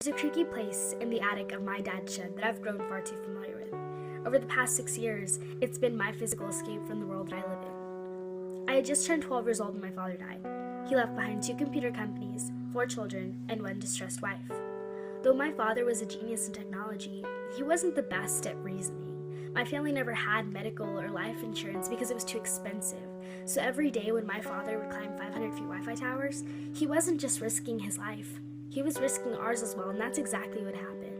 There's a creaky place in the attic of my dad's shed that I've grown far too familiar with. Over the past 6 years, it's been my physical escape from the world that I live in. I had just turned 12 years old when my father died. He left behind 2 computer companies, 4 children, and 1 distressed wife. Though my father was a genius in technology, he wasn't the best at reasoning. My family never had medical or life insurance because it was too expensive. So every day when my father would climb 500 feet Wi-Fi towers, he wasn't just risking his life. He was risking ours as well, and that's exactly what happened.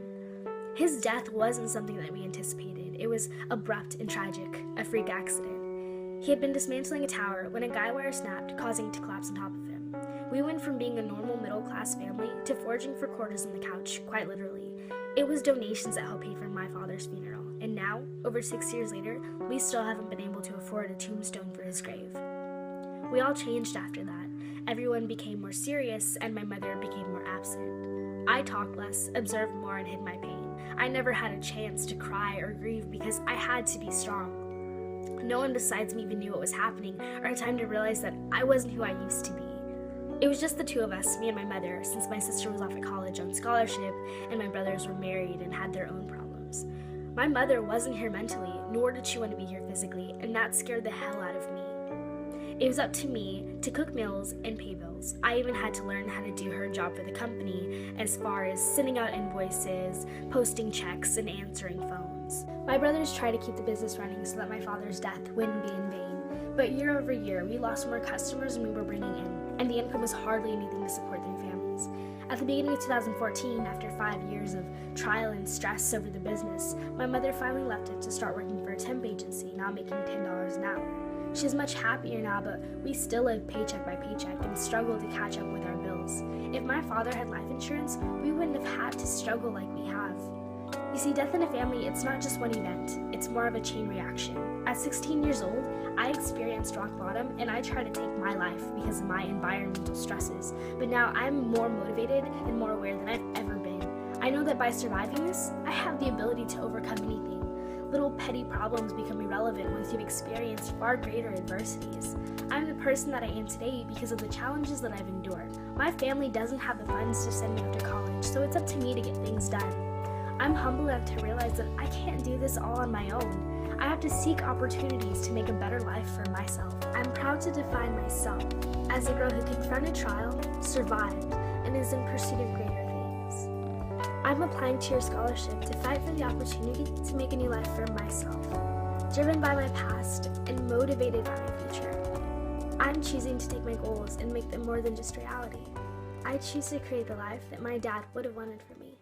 His death wasn't something that we anticipated. It was abrupt and tragic, a freak accident. He had been dismantling a tower when a guy wire snapped, causing it to collapse on top of him. We went from being a normal middle-class family to foraging for quarters on the couch, quite literally. It was donations that helped pay for my father's funeral, and now, over 6 years later, we still haven't been able to afford a tombstone for his grave. We all changed after that. Everyone became more serious, and my mother became more absent. I talked less, observed more, and hid my pain. I never had a chance to cry or grieve because I had to be strong. No one besides me even knew what was happening or had time to realize that I wasn't who I used to be. It was just the 2 of us, me and my mother, since my sister was off at college on scholarship and my brothers were married and had their own problems. My mother wasn't here mentally, nor did she want to be here physically, and that scared the hell out of me. It was up to me to cook meals and pay bills. I even had to learn how to do her job for the company as far as sending out invoices, posting checks, and answering phones. My brothers tried to keep the business running so that my father's death wouldn't be in vain. But year over year, we lost more customers than we were bringing in, and the income was hardly anything to support their families. At the beginning of 2014, after 5 years of trial and stress over the business, my mother finally left it to start working for a temp agency, now making $10 an hour. She's much happier now, but we still live paycheck by paycheck and struggle to catch up with our bills. If my father had life insurance, we wouldn't have had to struggle like we have. You see, death in a family, it's not just one event, it's more of a chain reaction. At 16 years old, I experienced rock bottom and I tried to take my life because of my environmental stresses. But now I'm more motivated and more aware than I've ever been. I know that by surviving this, I have the ability to overcome anything. Little petty problems become irrelevant once you've experienced far greater adversities. I'm the person that I am today because of the challenges that I've endured. My family doesn't have the funds to send me off to college, so it's up to me to get things done. I'm humble enough to realize that I can't do this all on my own. I have to seek opportunities to make a better life for myself. I'm proud to define myself as a girl who confronted trial, survived, and is in pursuit of greater things. I'm applying to your scholarship to fight for the opportunity to make a new life for myself. Driven by my past and motivated by my future, I'm choosing to take my goals and make them more than just reality. I choose to create the life that my dad would have wanted for me.